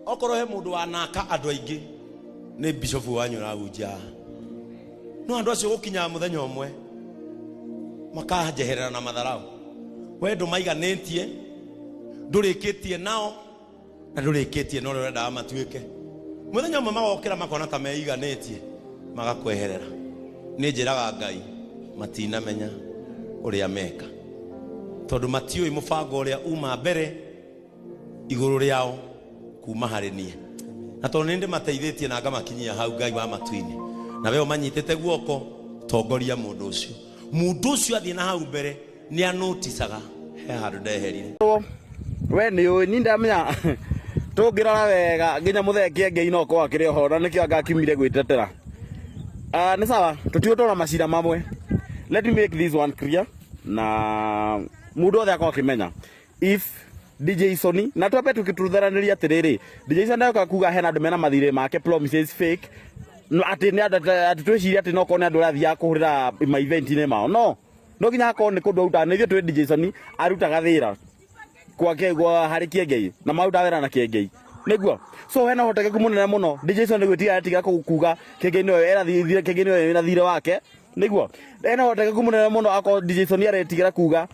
okoro he mundu wanaka andu aingi ni bishop wanyu na unja no andu acio gukinya muthenya umwe makajeherera na matharau we ndumaiganetie ndurikitie nao na ndurikitie no renda amatuike muthenya umwe magokira makona ta meiganetie magakweherera ni njiraga Ngai matinamenya uria meka tondu matiui mubango uria uma mbere iguru riao kuma hari nie na tondu nindi mateithitie na ngamakinyia hau Ngai wa matuini na we manyitete guoko tongoria mundu ucio athie na hau mbere ni anotisaga he handu ndeherire we ni ui ni ndamenya tungirora wega nginya mutheki Ngai no ko akire hora nikio angakimire gwitetera ni sawa tutiutora macira mamwe. Let me make this one clear na mundu othe akwa kimenya if DJ Sony na twape tukitutheraniria atiriri DJ Sony ndoka kuga hena andu mena mathire make promises fake no ati ni ati twiciria ati no kone andu rathia kuhurira ma event ine mao no nginya ko ni kundu uta ni twe DJ Sony arutaga thira kwake gwa hari Ngai na mauta wera na Ngai niguo so hena hotekeku munene muno DJ Sony gwitiga atiga kuga Ngai no era thire Ngai no ena thire wake niguo hena hotekeku munene muno ako DJ Sony aretigira kuga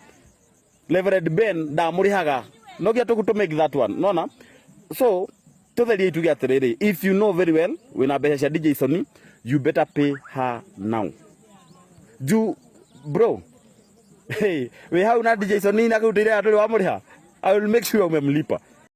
Reverend Ben da murihaga no get to make that one nona so totally to get ready if you know very well when I better DJ Sony you better pay her now do bro hey we have na DJ Sony na kutira atuli wa muriha I will make sure umemlipa